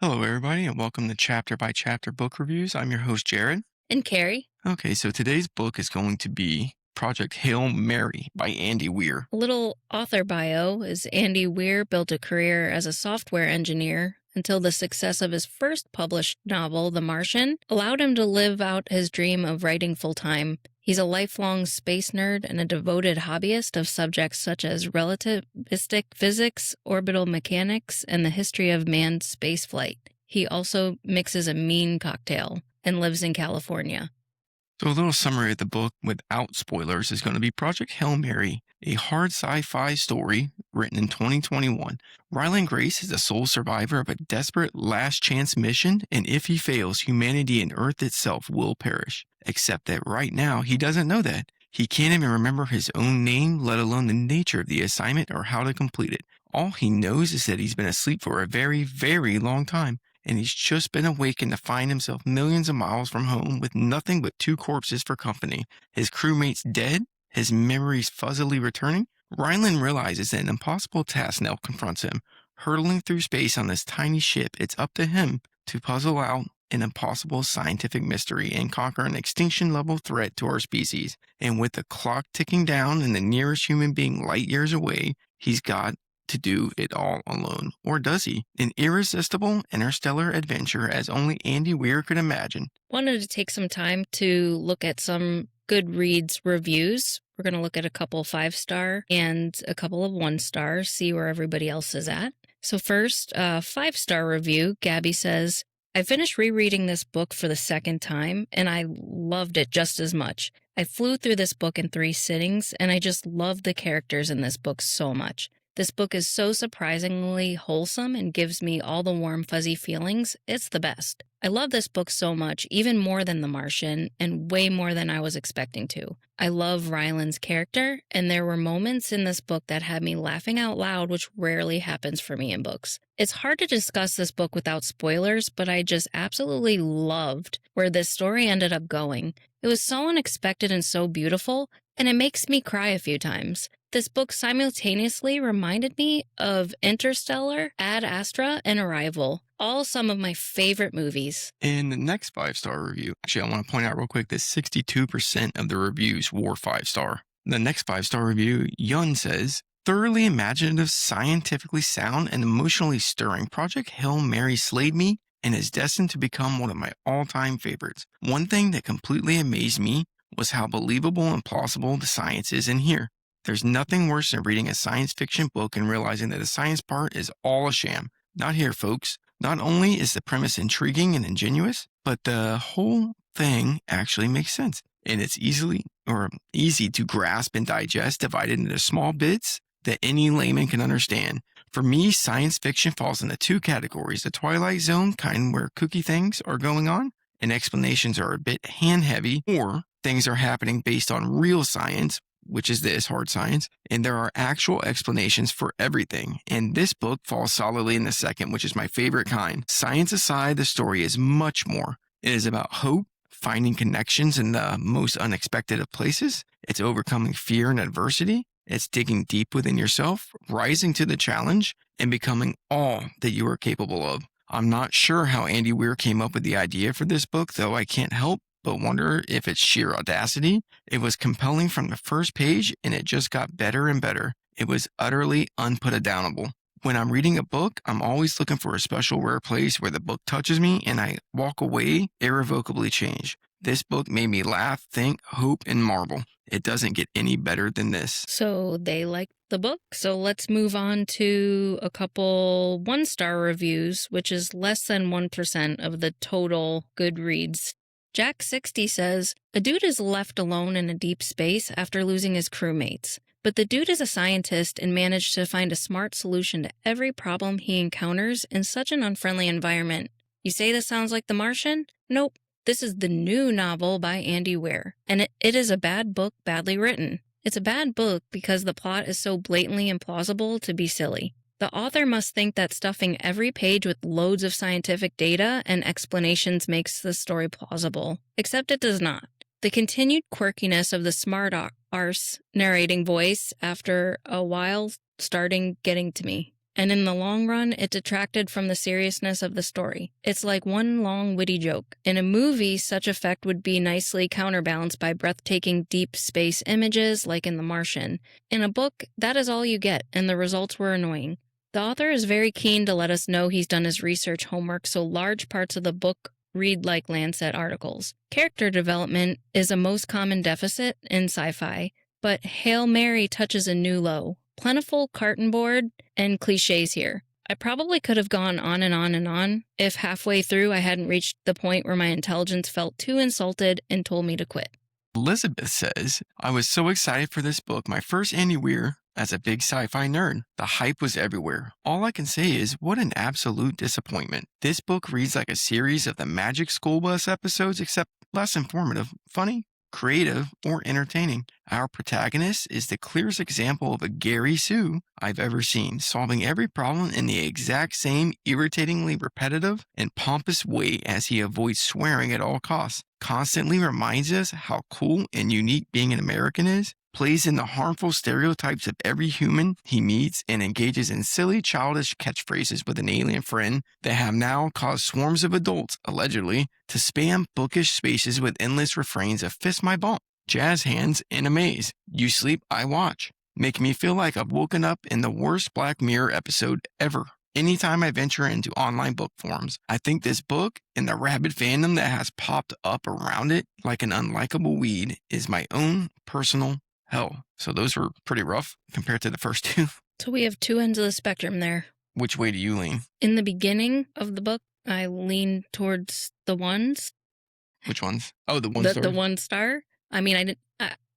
Hello, everybody, and welcome to Chapter by Chapter Book Reviews. I'm your host, Jared. And Carrie. Okay, so today's book is going to be Project Hail Mary by Andy Weir. A little author bio is Andy Weir built a career as a software engineer until the success of his first published novel, The Martian, allowed him to live out his dream of writing full-time. He's a lifelong space nerd and a devoted hobbyist of subjects such as relativistic physics, orbital mechanics, and the history of manned spaceflight. He also mixes a mean cocktail and lives in California. So a little summary of the book without spoilers is going to be Project Hail Mary, a hard sci-fi story written in 2021. Ryland Grace is the sole survivor of a desperate last-chance mission, and if he fails, humanity and Earth itself will perish. Except that right now, he doesn't know that. He can't even remember his own name, let alone the nature of the assignment or how to complete it. All he knows is that he's been asleep for a very, very long time, and he's just been awakened to find himself millions of miles from home with nothing but two corpses for company. His crewmates dead, his memories fuzzily returning. Ryland realizes that an impossible task now confronts him. Hurtling through space on this tiny ship, it's up to him to puzzle out an impossible scientific mystery and conquer an extinction-level threat to our species. And with the clock ticking down and the nearest human being light years away, he's got to do it all alone. Or does he? An irresistible interstellar adventure as only Andy Weir could imagine. Wanted to take some time to look at some Goodreads reviews. We're going to look at a couple 5-star and a couple of 1-star, see where everybody else is at. So first, 5-star review, Gabby says, I finished rereading this book for the second time, and I loved it just as much. I flew through this book in 3 sittings, and I just love the characters in this book so much. This book is so surprisingly wholesome and gives me all the warm, fuzzy feelings. It's the best. I love this book so much, even more than The Martian, and way more than I was expecting to. I love Ryland's character, and there were moments in this book that had me laughing out loud, which rarely happens for me in books. It's hard to discuss this book without spoilers, but I just absolutely loved where this story ended up going. It was so unexpected and so beautiful, and it makes me cry a few times. This book simultaneously reminded me of Interstellar, Ad Astra, and Arrival, all some of my favorite movies. In the next 5-star review, actually, I want to point out real quick that 62% of the reviews were 5-star. The next 5-star review, Yun says, thoroughly imaginative, scientifically sound, and emotionally stirring, Project Hail Mary slayed me and is destined to become one of my all-time favorites. One thing that completely amazed me was how believable and plausible the science is in here. There's nothing worse than reading a science fiction book and realizing that the science part is all a sham. Not here, folks. Not only is the premise intriguing and ingenious, but the whole thing actually makes sense. And it's easy to grasp and digest, divided into small bits that any layman can understand. For me, science fiction falls into 2 categories. The Twilight Zone kind where kooky things are going on and explanations are a bit hand-heavy, or things are happening based on real science, which is this, hard science, and there are actual explanations for everything. And this book falls solidly in the second, which is my favorite kind. Science aside, the story is much more. It is about hope, finding connections in the most unexpected of places. It's overcoming fear and adversity. It's digging deep within yourself, rising to the challenge, and becoming all that you are capable of. I'm not sure how Andy Weir came up with the idea for this book, though I can't help but wonder if it's sheer audacity. It was compelling from the first page, and it just got better and better. It was utterly unputdownable. When I'm reading a book, I'm always looking for a special rare place where the book touches me and I walk away irrevocably changed. This book made me laugh, think, hope, and marvel. It doesn't get any better than this. So they liked the book. So let's move on to a couple 1-star reviews, which is less than 1% of the total Goodreads. Jack60 says, a dude is left alone in a deep space after losing his crewmates. But the dude is a scientist and managed to find a smart solution to every problem he encounters in such an unfriendly environment. You say this sounds like The Martian? Nope. This is the new novel by Andy Weir, and it is a bad book badly written. It's a bad book because the plot is so blatantly implausible to be silly. The author must think that stuffing every page with loads of scientific data and explanations makes the story plausible, except it does not. The continued quirkiness of the smart arse narrating voice after a while starting getting to me. and in the long run, it detracted from the seriousness of the story. It's like one long witty joke. In a movie, such effect would be nicely counterbalanced by breathtaking deep space images like in The Martian. In a book, that is all you get, and the results were annoying. The author is very keen to let us know he's done his research homework, so large parts of the book read like Lancet articles. Character development is a most common deficit in sci-fi, but Hail Mary touches a new low. Plentiful carton board and cliches here. I probably could have gone on and on and on if halfway through I hadn't reached the point where my intelligence felt too insulted and told me to quit. Elizabeth says, I was so excited for this book, my first Andy Weir, as a big sci-fi nerd. The hype was everywhere. All I can say is, what an absolute disappointment. This book reads like a series of the Magic School Bus episodes, except less informative, funny, creative, or entertaining. Our protagonist is the clearest example of a Gary Sue I've ever seen, solving every problem in the exact same irritatingly repetitive and pompous way as he avoids swearing at all costs. Constantly reminds us how cool and unique being an American is, plays in the harmful stereotypes of every human he meets, and engages in silly, childish catchphrases with an alien friend that have now caused swarms of adults, allegedly, to spam bookish spaces with endless refrains of fist my bump, jazz hands, and amaze. You sleep, I watch. Make me feel like I've woken up in the worst Black Mirror episode ever. Anytime I venture into online book forums, I think this book and the rabid fandom that has popped up around it like an unlikable weed is my own personal hell. So those were pretty rough compared to the first two. So we have two ends of the spectrum there. Which way do you lean? In the beginning of the book, I leaned towards the ones. Which ones? Oh, the one star? The 1 star. I mean,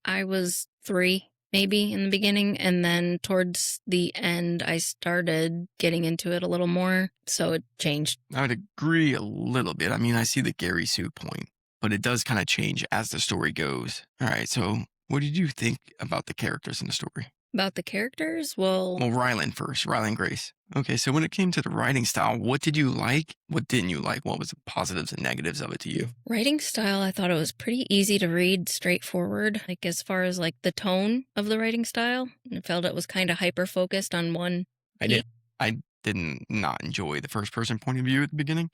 I was 3 maybe in the beginning, and then towards the end, I started getting into it a little more, so it changed. I would agree a little bit. I mean, I see the Gary Sue point, but it does kind of change as the story goes. All right, so what did you think about the characters in the story? About the characters? Well, Ryland first, Ryland Grace. Okay, so when it came to the writing style, what did you like? What didn't you like? What was the positives and negatives of it to you? Writing style, I thought it was pretty easy to read, straightforward. Like as far as like the tone of the writing style, I felt it was kind of hyper-focused on one. I didn't not enjoy the first person point of view at the beginning.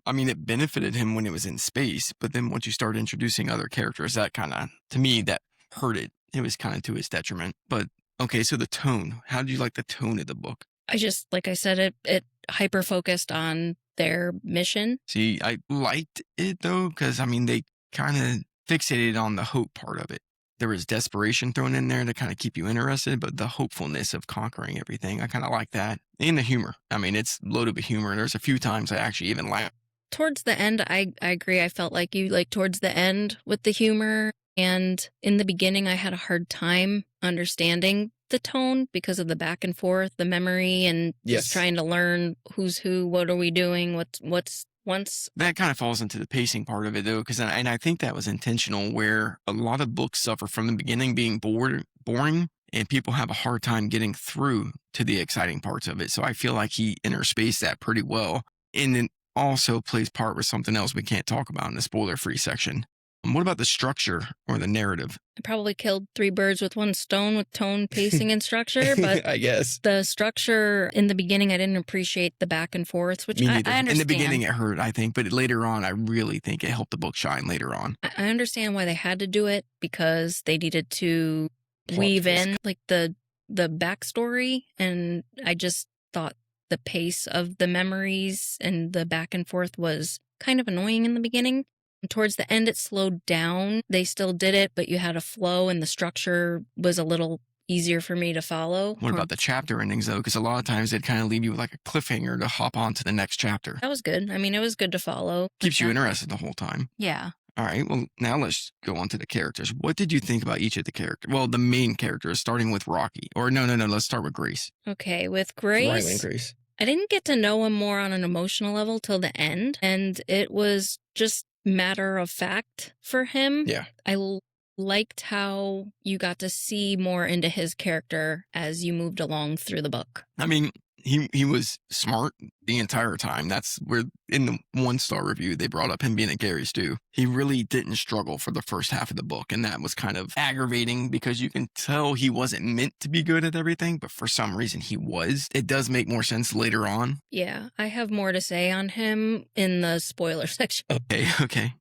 I mean, it benefited him when it was in space, but then once you start introducing other characters, that kind of, to me, that hurt it. It was kind of to his detriment. But okay, so the tone. How did you like the tone of the book? I just, like I said, it hyper-focused on their mission. See, I liked it though, because I mean, they kind of fixated on the hope part of it. There was desperation thrown in there to kind of keep you interested, but the hopefulness of conquering everything, I kind of like that. And the humor. I mean, it's loaded with humor. And there's a few times I actually even laughed. Towards the end, I agree. I felt like you, like towards the end with the humor. And in the beginning, I had a hard time understanding the tone because of the back and forth, the memory, and just trying to learn who's who, what are we doing, what's once. That kind of falls into the pacing part of it though, because and I think that was intentional, where a lot of books suffer from the beginning being boring, and people have a hard time getting through to the exciting parts of it. So I feel like he interspaced that pretty well, and then also plays part with something else we can't talk about in the spoiler-free section. What about the structure or the narrative? I probably killed 3 birds with 1 stone with tone, pacing, and structure, but I guess the structure in the beginning, I didn't appreciate the back and forths, which I understand. In the beginning it hurt, I think, but later on, I really think it helped the book shine later on. I understand why they had to do it, because they needed to weave in like the backstory, and I just thought the pace of the memories and the back and forth was kind of annoying in the beginning. Towards the end, it slowed down. They still did it, but you had a flow, and the structure was a little easier for me to follow. What about the chapter endings, though? Because a lot of times they'd kind of leave you with like a cliffhanger to hop on to the next chapter. That was good. I mean, it was good to follow. Keeps you interested the whole time. Yeah. All right, well, now let's go on to the characters. What did you think about each of the characters? Well, the main characters, starting with Rocky. Or no, let's start with Grace. Okay, with Grace. Ryland Grace. I didn't get to know him more on an emotional level till the end, and it was just matter of fact for him. Yeah. I liked how you got to see more into his character as you moved along through the book. I mean, he was smart the entire time. That's where in the 1-star review they brought up him being a Gary Stu. He really didn't struggle for the first half of the book, and that was kind of aggravating because you can tell he wasn't meant to be good at everything, but for some reason he was. It does make more sense later on. Yeah, I have more to say on him in the spoiler section. Okay.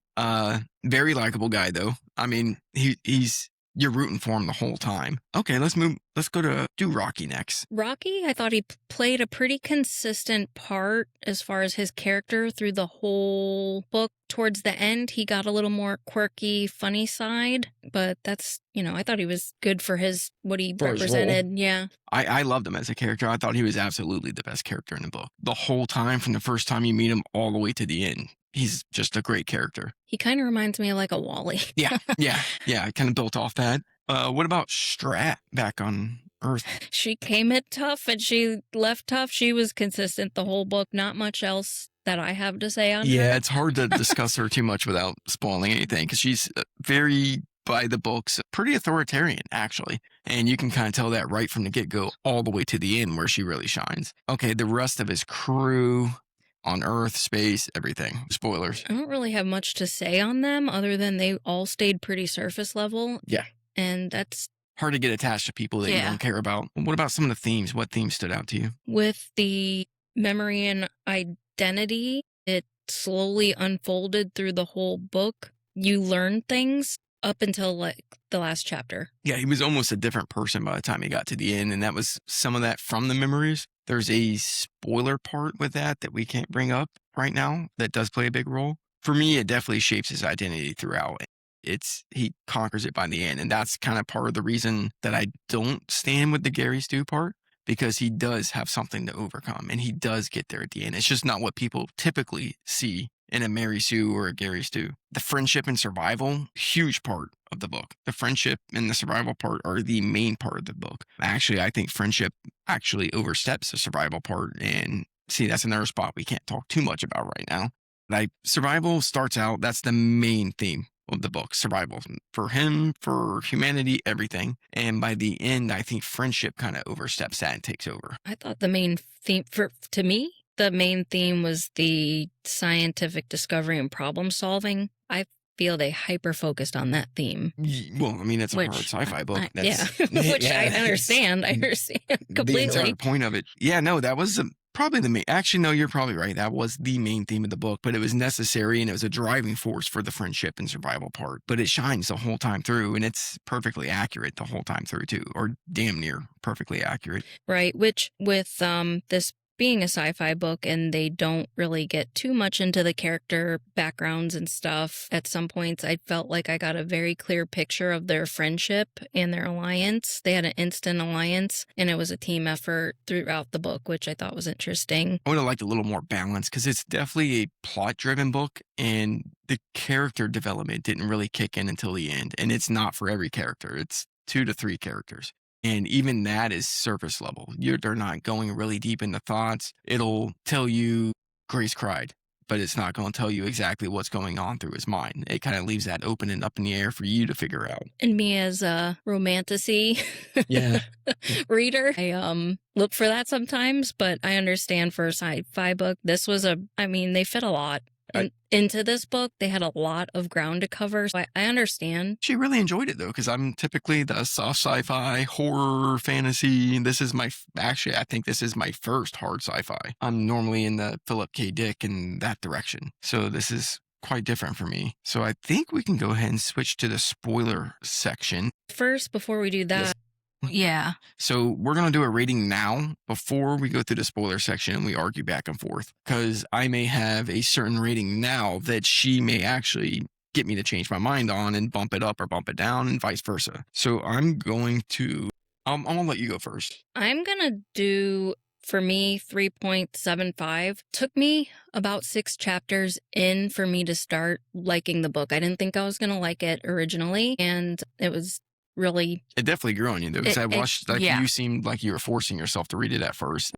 Very likable guy though. I mean, he's you're rooting for him the whole time. Okay, let's go to do Rocky next. Rocky, I thought he played a pretty consistent part as far as his character through the whole book. Towards the end, he got a little more quirky, funny side, but that's, I thought he was good for what he represented. Yeah. I loved him as a character. I thought he was absolutely the best character in the book. The whole time, from the first time you meet him all the way to the end. He's just a great character. He kind of reminds me of like a Wally. Yeah. I kind of built off that. What about Strat back on Earth? She came in tough and she left tough. She was consistent the whole book. Not much else that I have to say on her. Yeah, it's hard to discuss her too much without spoiling anything because she's very by the books, pretty authoritarian, actually. And you can kind of tell that right from the get-go all the way to the end where she really shines. Okay, the rest of his crew on Earth, space, everything. Spoilers. I don't really have much to say on them other than they all stayed pretty surface level. Yeah. And that's hard to get attached to people that you don't care about. What about some of the themes? What themes stood out to you? With the memory and identity, it slowly unfolded through the whole book. You learn things up until like the last chapter. Yeah, he was almost a different person by the time he got to the end, and that was some of that from the memories. There's a spoiler part with that we can't bring up right now that does play a big role. For me, it definitely shapes his identity throughout. He conquers it by the end, and that's kind of part of the reason that I don't stand with the Gary Stu part, because he does have something to overcome, and he does get there at the end. It's just not what people typically see in a Mary Sue or a Gary Stu. The friendship and survival, huge part of the book. The friendship and the survival part are the main part of the book. Actually, I think friendship actually oversteps the survival part. And see, that's another spot we can't talk too much about right now. Like, survival starts out, that's the main theme of the book. Survival for him, for humanity, everything. And by the end, I think friendship kind of oversteps that and takes over. I thought the main theme to me, the main theme was the scientific discovery and problem solving. I feel they hyper-focused on that theme. Well, I mean, it's a hard sci-fi book. Which I understand. I understand completely. The entire point of it. Yeah, no, that was probably the main. Actually, no, you're probably right. That was the main theme of the book, but it was necessary and it was a driving force for the friendship and survival part. But it shines the whole time through, and it's perfectly accurate the whole time through, too, or damn near perfectly accurate. Right, which with this being a sci-fi book and they don't really get too much into the character backgrounds and stuff, at some points I felt like I got a very clear picture of their friendship and their alliance. They had an instant alliance and it was a team effort throughout the book, which I thought was interesting. I would have liked a little more balance because it's definitely a plot-driven book and the character development didn't really kick in until the end. And it's not for every character. It's 2 to 3 characters. And even that is surface level. They're not going really deep into thoughts. It'll tell you Grace cried, but it's not going to tell you exactly what's going on through his mind. It kind of leaves that open and up in the air for you to figure out. And me as a romantasy reader, I look for that sometimes, but I understand for a sci-fi book, this was they fit a lot. Into this book, they had a lot of ground to cover. So I understand. She really enjoyed it, though, because I'm typically the soft sci-fi, horror, fantasy. I think this is my first hard sci-fi. I'm normally in the Philip K. Dick in that direction. So this is quite different for me. So I think we can go ahead and switch to the spoiler section. First, before we do that, yes. Yeah. So we're going to do a rating now before we go through the spoiler section and we argue back and forth, because I may have a certain rating now that she may actually get me to change my mind on and bump it up or bump it down and vice versa. So I'm going to let you go first. I'm going to do, for me, 3.75. Took me about 6 chapters in for me to start liking the book. I didn't think I was going to like it originally, and it was really... It definitely grew on you, though, because I watched, you seemed like you were forcing yourself to read it at first.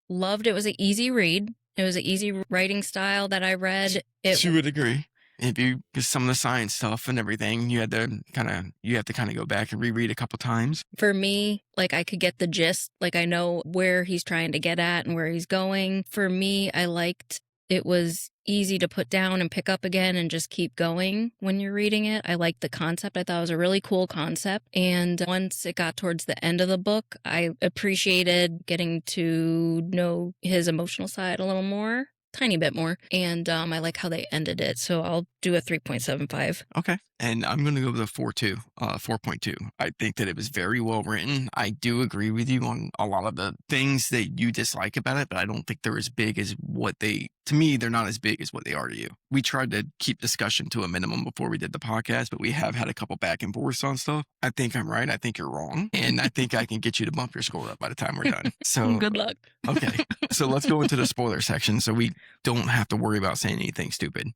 Loved it. Was an easy read. It was an easy writing style that I read. She would agree. Because some of the science stuff and everything, you have to kind of go back and reread a couple times. For me, like I could get the gist, like I know where he's trying to get at and where he's going. For me, I liked it was easy to put down and pick up again and just keep going when you're reading it. I liked the concept. I thought it was a really cool concept. And once it got towards the end of the book, I appreciated getting to know his emotional side a little more. Tiny bit more. And I like how they ended it. So I'll do a 3.75. Okay. And I'm going to go with a 4.2. I think that it was very well written. I do agree with you on a lot of the things that you dislike about it, but I don't think they're as big as to me, they're not as big as what they are to you. We tried to keep discussion to a minimum before we did the podcast, but we have had a couple back and forths on stuff. I think I'm right. I think you're wrong. And I think I can get you to bump your score up by the time we're done. So good luck. Okay. So let's go into the spoiler section so we don't have to worry about saying anything stupid.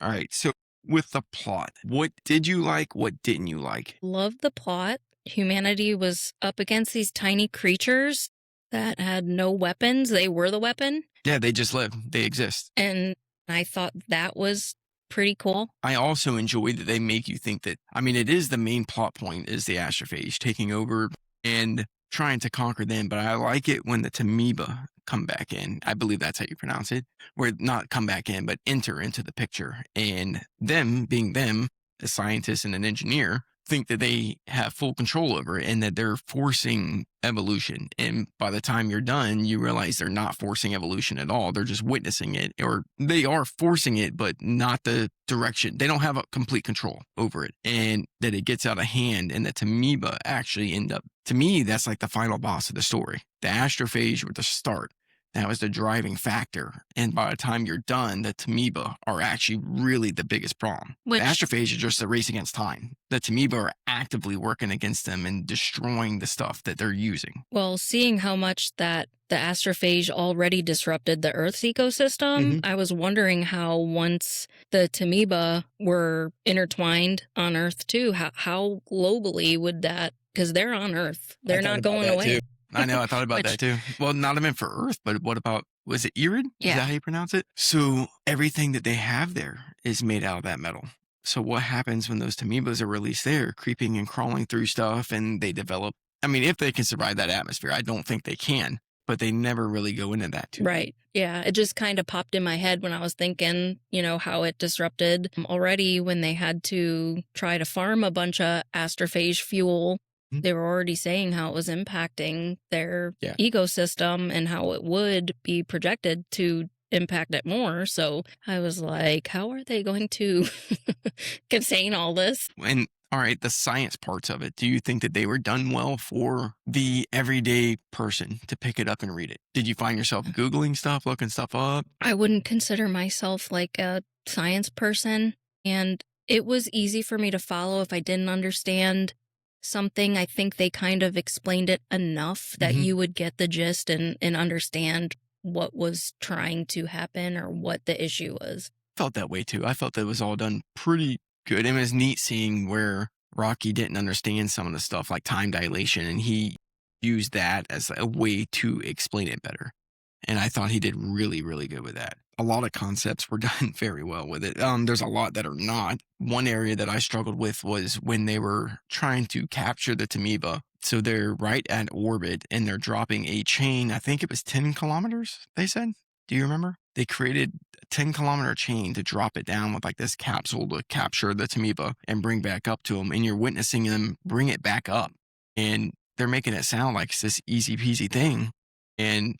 All right. So with the plot, what did you like? What didn't you like? Love the plot. Humanity was up against these tiny creatures that had no weapons. They were the weapon. Yeah, they just live. They exist. And I thought that was pretty cool. I also enjoyed that they make you think that, it is the main plot point is the astrophage taking over and trying to conquer them. But I like it when the Tamiba come back in. I believe that's how you pronounce it. Where not come back in, but enter into the picture. And them being them, a scientist and an engineer, think that they have full control over it and that they're forcing evolution. And by the time you're done, you realize they're not forcing evolution at all. They're just witnessing it, or they are forcing it, but not the direction. They don't have a complete control over it, and that it gets out of hand and the Tamiba actually end up, to me, that's like the final boss of the story. The astrophage were the start. That was the driving factor. And by the time you're done, the Tamiba are actually really the biggest problem. The astrophage is just a race against time. The Tamiba are actively working against them and destroying the stuff that they're using. Well, seeing how much that the astrophage already disrupted the Earth's ecosystem, I was wondering how once the Tamiba were intertwined on Earth too, how globally would that, because they're on Earth. They're not going away. Too. I know. I thought about that too. Well, not even for Earth, but what about, was it Irid? Yeah. Is that how you pronounce it? So everything that they have there is made out of that metal. So what happens when those Tamibas are released there, creeping and crawling through stuff, and they develop, if they can survive that atmosphere, I don't think they can, but they never really go into that too. Right. Yeah. It just kind of popped in my head when I was thinking, how it disrupted already when they had to try to farm a bunch of astrophage fuel. They were already saying how it was impacting their ecosystem and how it would be projected to impact it more. So I was like, how are they going to contain all this? And all right, the science parts of it, do you think that they were done well for the everyday person to pick it up and read it? Did you find yourself Googling stuff, looking stuff up? I wouldn't consider myself like a science person. And it was easy for me to follow if I didn't understand something. I think they kind of explained it enough that you would get the gist and understand what was trying to happen or what the issue was. Felt that way too. I felt that it was all done pretty good. It was neat seeing where Rocky didn't understand some of the stuff like time dilation, and he used that as a way to explain it better. And I thought he did really, really good with that. A lot of concepts were done very well with it. There's a lot that are not. One area that I struggled with was when they were trying to capture the Tamiba. So they're right at orbit and they're dropping a chain. I think it was 10 kilometers, they said. Do you remember? They created a 10-kilometer chain to drop it down with like this capsule to capture the Tamiba and bring back up to them. And you're witnessing them bring it back up. And they're making it sound like it's this easy peasy thing. And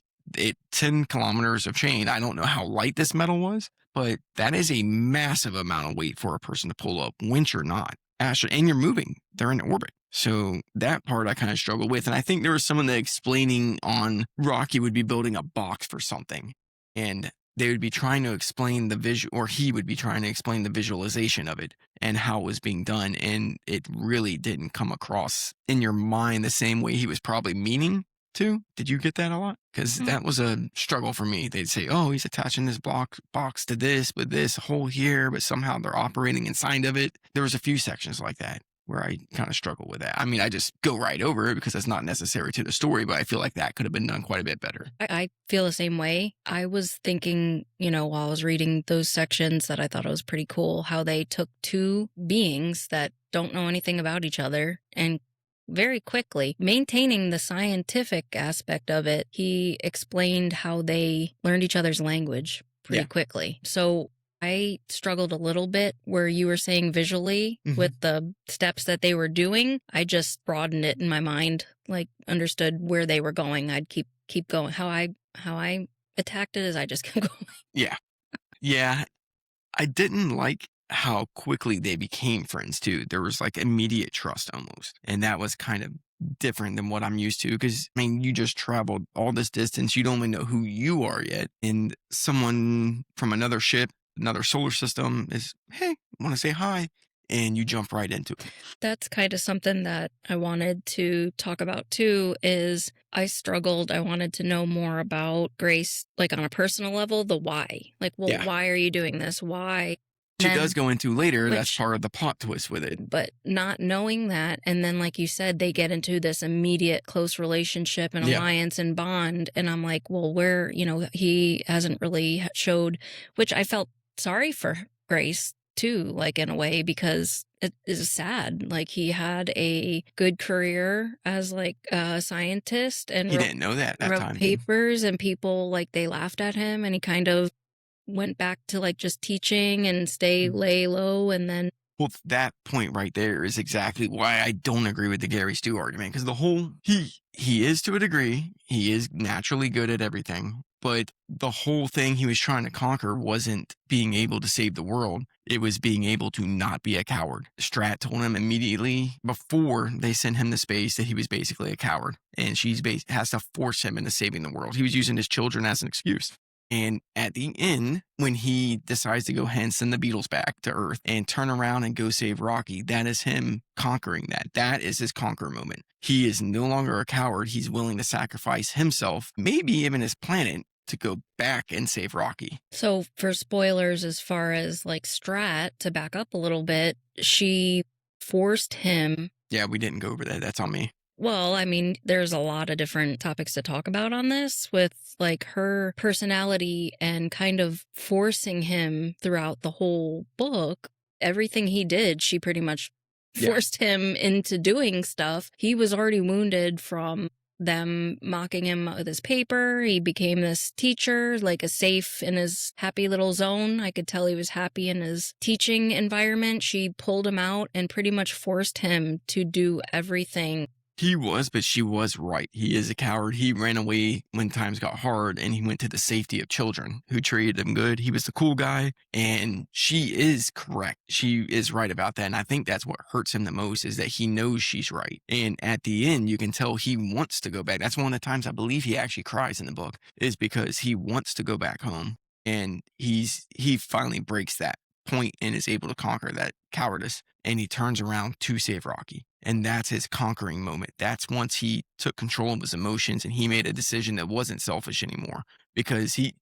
10 kilometers of chain. I don't know how light this metal was, but that is a massive amount of weight for a person to pull up, winch or not. And you're moving. They're in orbit. So that part I kind of struggle with. And I think there was some of the explaining on Rocky would be building a box for something. And they would be trying to explain the visual, or he would be trying to explain the visualization of it and how it was being done. And it really didn't come across in your mind the same way he was probably meaning to. Did you get that a lot? Because that was a struggle for me. They'd say, oh, he's attaching this box to this with this hole here, but somehow they're operating inside of it. There was a few sections like that. where I kind of struggle with that. I mean, I just go right over it because it's not necessary to the story, but I feel like that could have been done quite a bit better. I feel the same way. I was thinking, while I was reading those sections, that I thought it was pretty cool how they took two beings that don't know anything about each other and very quickly, maintaining the scientific aspect of it, he explained how they learned each other's language pretty quickly. So I struggled a little bit where you were saying visually with the steps that they were doing. I just broadened it in my mind, like understood where they were going. I'd keep going. How I attacked it is I just kept going. Yeah. Yeah. I didn't like how quickly they became friends too. There was like immediate trust almost. And that was kind of different than what I'm used to because I mean, you just traveled all this distance. You don't even know who you are yet. And someone from another ship, another solar system is, hey, want to say hi. And you jump right into it. That's kind of something that I wanted to talk about too, is I struggled. I wanted to know more about Grace, like on a personal level, the why. Like, well, why are you doing this? Why? She does go into later. That's part of the plot twist with it. But not knowing that, and then like you said, they get into this immediate close relationship and alliance and bond. And I'm like, well, where, he hasn't really showed, which I felt sorry for Grace too, like in a way, because it is sad. Like he had a good career as like a scientist and he didn't know that wrote time, papers and people like they laughed at him and he kind of went back to like just teaching and lay low. And then well, that point right there is exactly why I don't agree with the Gary Stu argument, because the whole he is to a degree, he is naturally good at everything, but the whole thing he was trying to conquer wasn't being able to save the world. It was being able to not be a coward. Strat told him immediately before they sent him to space that he was basically a coward, and has to force him into saving the world. He was using his children as an excuse. And at the end, when he decides to go ahead and send the Beatles back to Earth and turn around and go save Rocky, that is him conquering that. That is his conquer moment. He is no longer a coward. He's willing to sacrifice himself, maybe even his planet, to go back and save Rocky. So for spoilers, as far as like Strat, to back up a little bit, she forced him. Yeah, we didn't go over that. That's on me. Well, I mean, there's a lot of different topics to talk about on this with like her personality and kind of forcing him throughout the whole book. Everything he did, she pretty much forced him into doing stuff. He was already wounded from them mocking him with his paper. He became this teacher, like a safe in his happy little zone. I could tell he was happy in his teaching environment. She pulled him out and pretty much forced him to do everything. He was, but she was right. He is a coward. He ran away when times got hard and he went to the safety of children who treated him good. He was the cool guy, and she is correct. She is right about that. And I think that's what hurts him the most, is that he knows she's right. And at the end, you can tell he wants to go back. That's one of the times I believe he actually cries in the book, is because he wants to go back home. And he finally breaks that point and is able to conquer that cowardice. And he turns around to save Rocky. And that's his conquering moment. That's once he took control of his emotions and he made a decision that wasn't selfish anymore, because he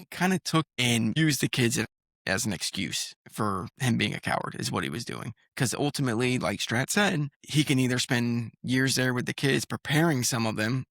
kind of took and used the kids as an excuse for him being a coward is what he was doing. Because ultimately, like Strat said, he can either spend years there with the kids, preparing some of them,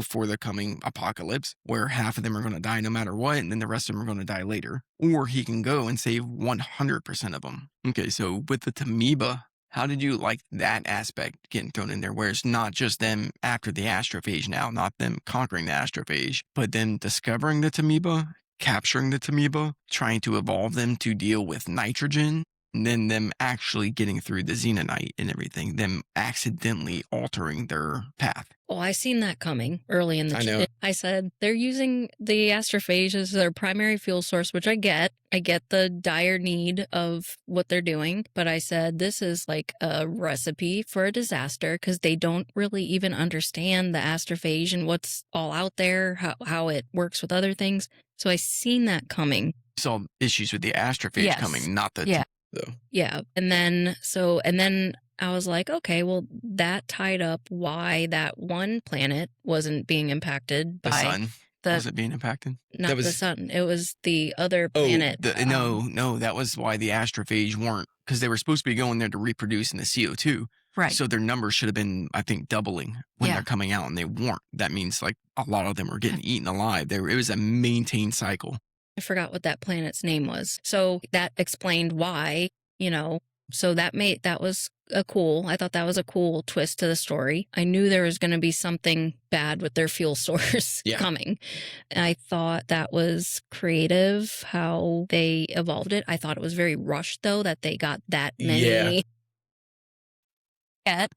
for the coming apocalypse, where half of them are going to die no matter what, and then the rest of them are going to die later. Or he can go and save 100% of them. Okay, so with the Tamiba, how did you like that aspect getting thrown in there, where it's not just them after the astrophage now, not them conquering the astrophage, but them discovering the Tamiba, capturing the Tamiba, trying to evolve them to deal with nitrogen, and then them actually getting through the xenonite and everything, them accidentally altering their path. Oh, I seen that coming early in the I know. I said they're using the astrophage as their primary fuel source, which I get. I get the dire need of what they're doing, but I said this is like a recipe for a disaster, because they don't really even understand the astrophage and what's all out there, how it works with other things. So I seen that coming. Saw issues with the astrophage coming, not the though. Yeah. And then I was like, okay, well, that tied up why that one planet wasn't being impacted by the sun. Was it being impacted? Not the sun. It was the other planet. No, that was why the astrophage weren't because they were supposed to be going there to reproduce in the CO2. Right. So their numbers should have been, I think, doubling when Yeah. they're coming out, and they weren't. That means like a lot of them were getting eaten alive. It was a maintained cycle. I forgot what that planet's name was. So that explained why, so that was I thought that was a cool twist to the story. I knew there was going to be something bad with their fuel source coming. I thought that was creative how they evolved it. I thought it was very rushed though, that they got that many.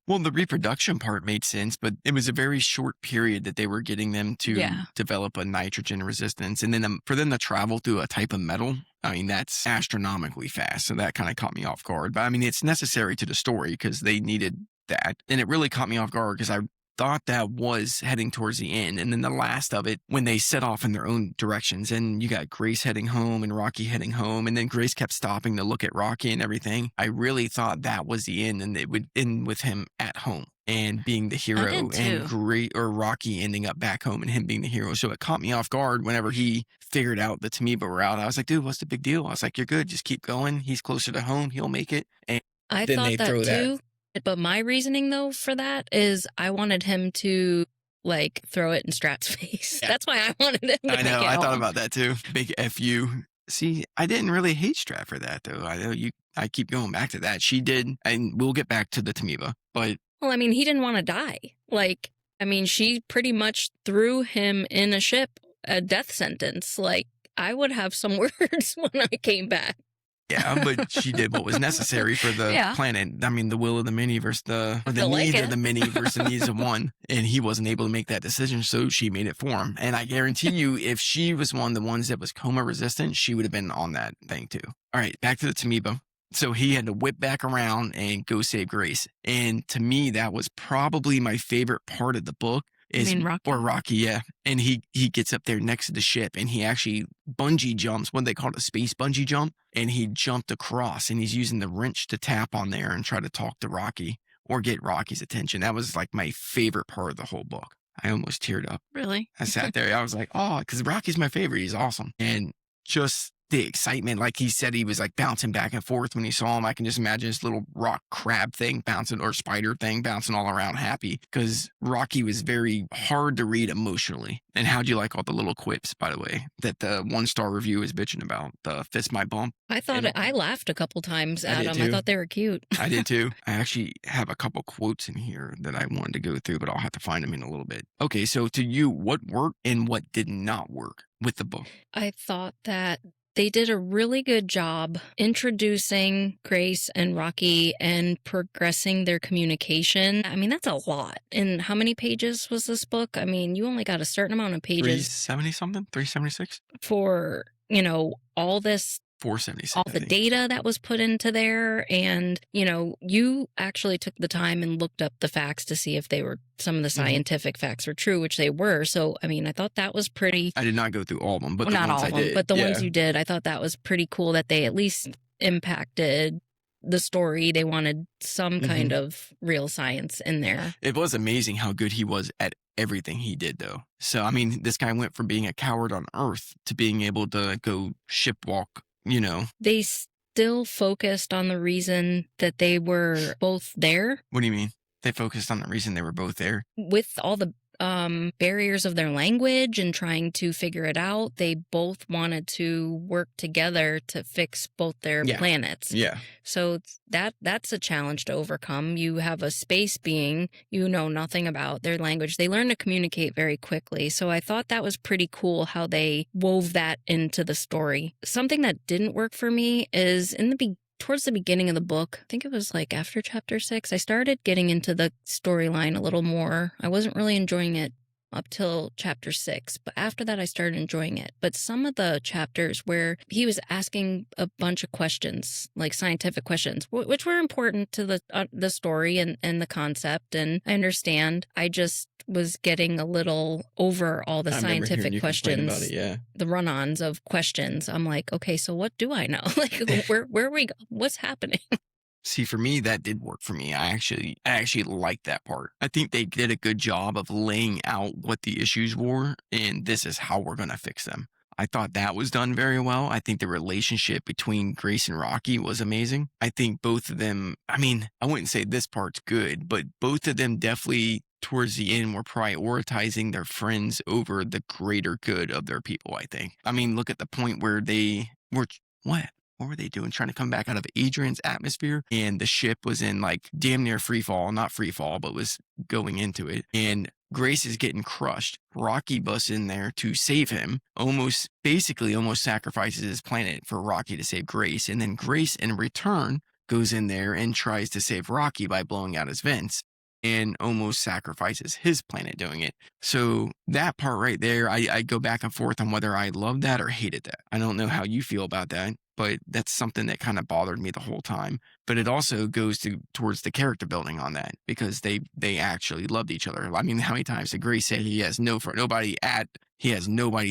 Well, the reproduction part made sense, but it was a very short period that they were getting them to develop a nitrogen resistance. And then for them to travel through a type of metal, I mean, that's astronomically fast. So that kind of caught me off guard. But I mean, it's necessary to the story because they needed that. And it really caught me off guard because I thought that was heading towards the end. And then the last of it, when they set off in their own directions, and you got Grace heading home and Rocky heading home, and then Grace kept stopping to look at Rocky and everything. I really thought that was the end, and it would end with him at home and being the hero, and Rocky ending up back home and him being the hero. So it caught me off guard whenever he figured out the Tamiba route. I was like, dude, what's the big deal? I was like, you're good. Just keep going. He's closer to home. He'll make it. And I thought that too. But my reasosoning, though, for that is I wanted him to, throw it in Strat's face. Yeah. That's why I wanted him to I know. I thought about that, too. Big FU. See, I didn't really hate Strat for that, though. I know I keep going back to that. She did, and we'll get back to the Tamiba, but... Well, I mean, he didn't want to die. She pretty much threw him in a ship, a death sentence. I would have some words when I came back. Yeah, but she did what was necessary for the planet. I mean, the will of the many versus the need of the many versus the needs of one. And he wasn't able to make that decision, so she made it for him. And I guarantee you, if she was one of the ones that was coma resistant, she would have been on that thing too. All right, back to the Tamiba. So he had to whip back around and go save Grace. And to me, that was probably my favorite part of the book. Rocky, yeah. And he gets up there next to the ship and he actually bungee jumps, what they call it, a space bungee jump. And he jumped across and he's using the wrench to tap on there and try to talk to Rocky or get Rocky's attention. That was my favorite part of the whole book. I almost teared up. Really? I sat there. I was like, oh, because Rocky's my favorite. He's awesome. And just the excitement, like he said, he was bouncing back and forth when he saw him. I can just imagine this little rock crab thing bouncing or spider thing bouncing all around happy because Rocky was very hard to read emotionally. And how'd you like all the little quips, by the way, that the 1-star review is bitching about? The fist my bump. I laughed a couple times at them. I thought they were cute. I did too. I actually have a couple quotes in here that I wanted to go through, but I'll have to find them in a little bit. Okay, so to you, what worked and what did not work with the book? I thought that they did a really good job introducing Grace and Rocky and progressing their communication. I mean, that's a lot. And how many pages was this book? I mean, you only got a certain amount of pages. 370 something? 376? For, all this 476. All the data that was put into there. And, you actually took the time and looked up the facts to see if some of the scientific facts were true, which they were. So, I mean, I thought that was pretty. I did not go through all of them, but not all of them, but the ones you did, I thought that was pretty cool that they at least impacted the story. They wanted some kind of real science in there. It was amazing how good he was at everything he did, though. So, I mean, this guy went from being a coward on Earth to being able to go shipwalk. They still focused on the reason that they were both there. What do you mean? They focused on the reason they were both there? With all the barriers of their language and trying to figure it out, they both wanted to work together to fix both their planets. Yeah. So that's a challenge to overcome. You have a space being you know nothing about their language. They learn to communicate very quickly. So I thought that was pretty cool how they wove that into the story. Something that didn't work for me is towards the beginning of the book, I think it was after chapter 6, I started getting into the storyline a little more. I wasn't really enjoying it up till chapter 6, but after that I started enjoying it. But some of the chapters where he was asking a bunch of questions, scientific questions, which were important to the story and the concept, and I understand. I just was getting a little over all the scientific questions, about it, the run-ons of questions. I'm like, okay, so what do I know? Where we go? What's happening? See, for me, that did work for me. I actually liked that part. I think they did a good job of laying out what the issues were, and this is how we're going to fix them. I thought that was done very well. I think the relationship between Grace and Rocky was amazing. I think both of them, I mean, I wouldn't say this part's good, but both of them definitely towards the end were prioritizing their friends over the greater good of their people, I think. I mean, look at the point where they were, what? What were they doing? Trying to come back out of Adrian's atmosphere, and the ship was in like damn near free fall, not free fall, but was going into it. And Grace is getting crushed. Rocky busts in there to save him, basically almost sacrifices his planet for Rocky to save Grace. And then Grace, in return, goes in there and tries to save Rocky by blowing out his vents and almost sacrifices his planet doing it. So that part right there, I go back and forth on whether I loved that or hated that. I don't know how you feel about that, but that's something that kind of bothered me the whole time. But it also goes towards the character building on that because they actually loved each other. I mean, how many times did Grace say he has nobody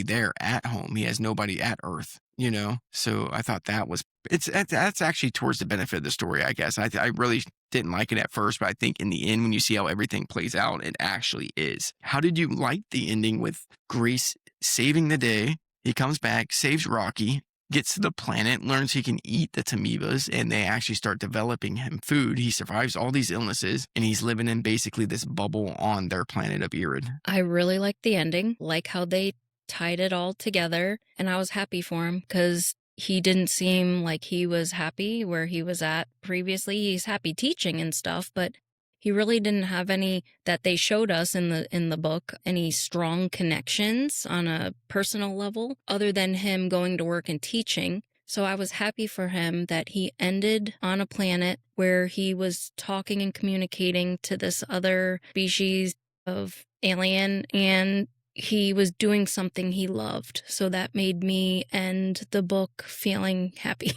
there at home. He has nobody at Earth, you know? So I thought that's actually towards the benefit of the story, I guess. I really didn't like it at first, but I think in the end, when you see how everything plays out, it actually is. How did you like the ending with Grace saving the day? He comes back, saves Rocky, gets to the planet, learns he can eat the Tamibas, and they actually start developing him food. He survives all these illnesses, and he's living in basically this bubble on their planet of Irid. I really like the ending, like how they tied it all together, and I was happy for him because he didn't seem like he was happy where he was at previously. He's happy teaching and stuff, but he really didn't have any that they showed us in the book, any strong connections on a personal level other than him going to work and teaching. So I was happy for him that he ended on a planet where he was talking and communicating to this other species of alien, and he was doing something he loved. So that made me end the book feeling happy.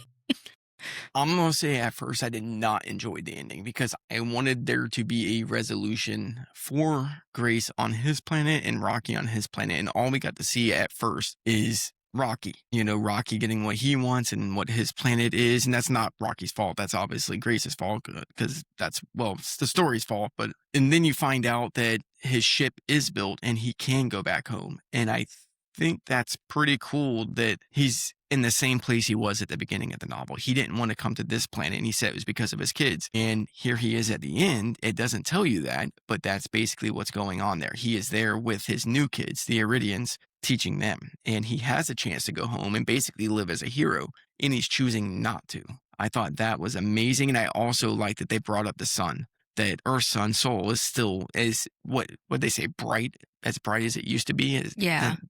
I'm going to say at first I did not enjoy the ending because I wanted there to be a resolution for Grace on his planet and Rocky on his planet. And all we got to see at first is Rocky, Rocky getting what he wants and what his planet is. And that's not Rocky's fault. That's obviously Grace's fault because it's the story's fault. And then you find out that his ship is built and he can go back home. And I think that's pretty cool that he's in the same place he was at the beginning of the novel. He didn't want to come to this planet, and he said it was because of his kids. And here he is at the end. It doesn't tell you that, but that's basically what's going on there. He is there with his new kids, the Iridians, teaching them. And he has a chance to go home and basically live as a hero, and he's choosing not to. I thought that was amazing, and I also like that they brought up the sun. That Earth's sun soul is still what they say as bright as it used to be. It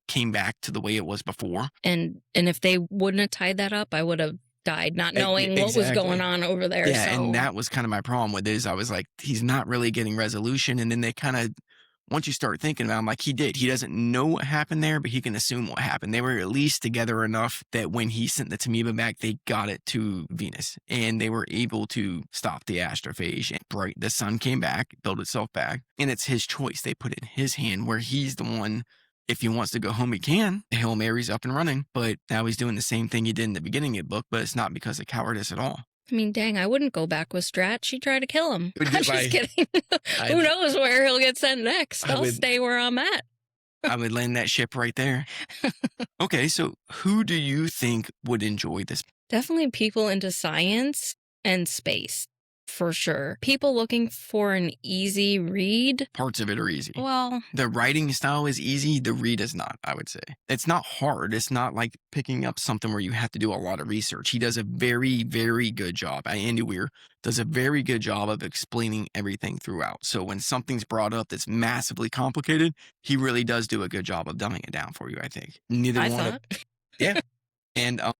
came back to the way it was before. And if they wouldn't have tied that up, I would have died not knowing what was going on over there. Yeah, and that was kind of my problem with it. I was like, he's not really getting resolution, and then they kind of. Once you start thinking about him, like he doesn't know what happened there, but he can assume what happened. They were at least together enough that when he sent the Tamiba back, they got it to Venus and they were able to stop the astrophage. And the sun came back, built itself back, and it's his choice. They put it in his hand where he's the one. If he wants to go home, he can. The Hail Mary's up and running, but now he's doing the same thing he did in the beginning of the book, but it's not because of cowardice at all. I mean, dang, I wouldn't go back with Strat. She tried to kill him. I'm just kidding. Who knows where he'll get sent next? I'll stay where I'm at. I would land that ship right there. Okay, so who do you think would enjoy this? Definitely people into science and space. For sure. People looking for an easy read. Parts of it are easy. Well, the writing style is easy. The read is not, I would say. It's not hard. It's not like picking up something where you have to do a lot of research. He does a very, very good job. Andy Weir does a very good job of explaining everything throughout. So when something's brought up that's massively complicated, he really does do a good job of dumbing it down for you, I think. Yeah. And I'm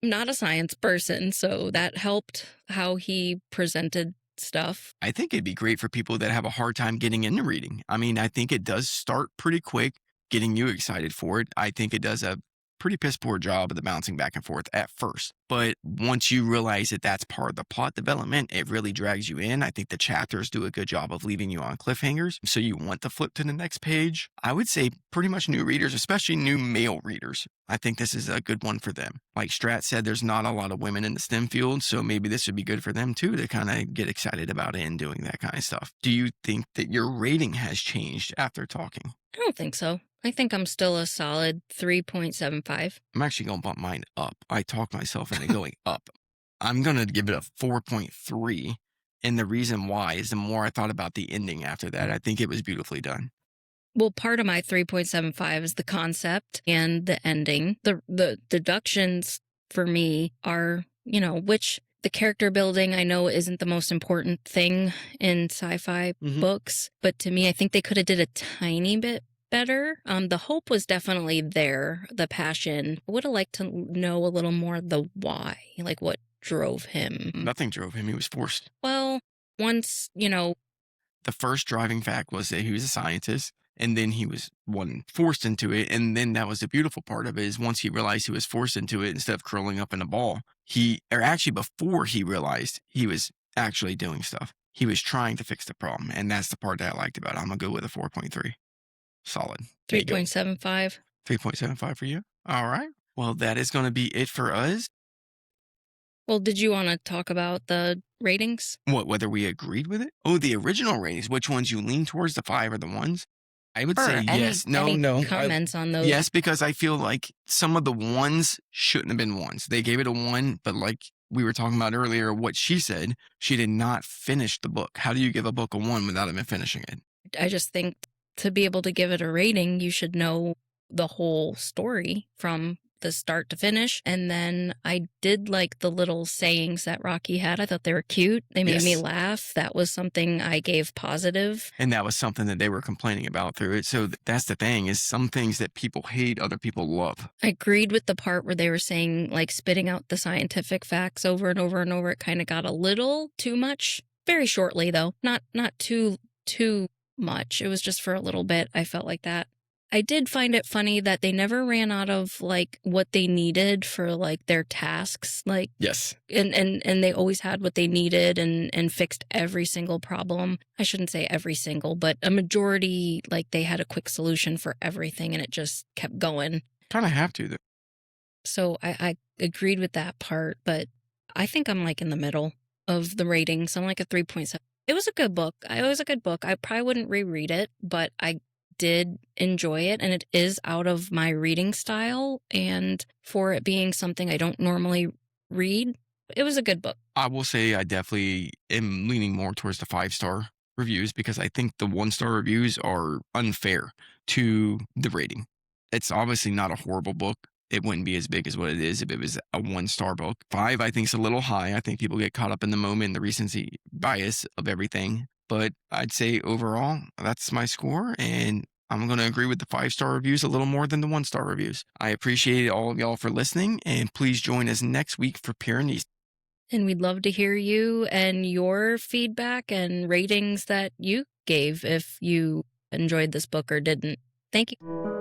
not a science person, so that helped how he presented stuff. I think it'd be great for people that have a hard time getting into reading. I mean, I think it does start pretty quick, getting you excited for it. I think it does a pretty piss poor job of the bouncing back and forth at first. But once you realize that that's part of the plot development, it really drags you in. I think the chapters do a good job of leaving you on cliffhangers. So you want to flip to the next page. I would say pretty much new readers, especially new male readers. I think this is a good one for them. Like Strat said, there's not a lot of women in the STEM field. So maybe this would be good for them too, to kind of get excited about it and doing that kind of stuff. Do you think that your rating has changed after talking? I don't think so. I think I'm still a solid 3.75. I'm actually going to bump mine up. I talked myself into going up. I'm going to give it a 4.3. And the reason why is the more I thought about the ending after that, I think it was beautifully done. Well, part of my 3.75 is the concept and the ending. The deductions for me are, which the character building I know isn't the most important thing in sci-fi books, but to me, I think they could have did a tiny bit better. The hope was definitely there, the passion. I would have liked to know a little more the why, like what drove him. Nothing drove him. He was forced. Well, once, The first driving fact was that he was a scientist, and then he was forced into it. And then that was the beautiful part of it, is once he realized he was forced into it, instead of curling up in a ball, before he realized he was actually doing stuff, he was trying to fix the problem. And that's the part that I liked about it. I'm going to go with a 4.3. Solid. 3.75. 3.75 for you. All right. Well, that is going to be it for us. Well, did you want to talk about the ratings? Whether we agreed with it? Oh, the original ratings. Which ones you lean towards, the 5 or the 1s? I would say yes. No. Comments on those? Yes, because I feel like some of the 1s shouldn't have been 1s. They gave it a 1, but like we were talking about earlier, what she said, she did not finish the book. How do you give a book a 1 without even finishing it? I just think to be able to give it a rating, you should know the whole story from the start to finish. And then I did like the little sayings that Rocky had. I thought they were cute. They made me laugh. That was something I gave positive. And that was something that they were complaining about through it. So that's the thing, is some things that people hate, other people love. I agreed with the part where they were saying, like, spitting out the scientific facts over and over and over. It kind of got a little too much. Very shortly, though. Not too much. It was just for a little bit. I felt like that. I did find it funny that they never ran out of like what they needed for like their tasks. Like, yes. And they always had what they needed and fixed every single problem. I shouldn't say every single, but a majority, like they had a quick solution for everything and it just kept going. Kind of have to, though. So I agreed with that part, but I think I'm like in the middle of the ratings. I'm like a 3.7. It was a good book. It was a good book. I probably wouldn't reread it, but I did enjoy it, and it is out of my reading style, and for it being something I don't normally read, it was a good book. I will say I definitely am leaning more towards the 5-star reviews, because I think the 1-star reviews are unfair to the rating. It's obviously not a horrible book. It wouldn't be as big as what it is if it was a 1-star book. 5, I think, is a little high. I think people get caught up in the moment, the recency bias of everything. But I'd say overall, that's my score. And I'm going to agree with the 5-star reviews a little more than the 1-star reviews. I appreciate all of y'all for listening. And please join us next week for Pyrenees. And we'd love to hear you and your feedback and ratings that you gave if you enjoyed this book or didn't. Thank you.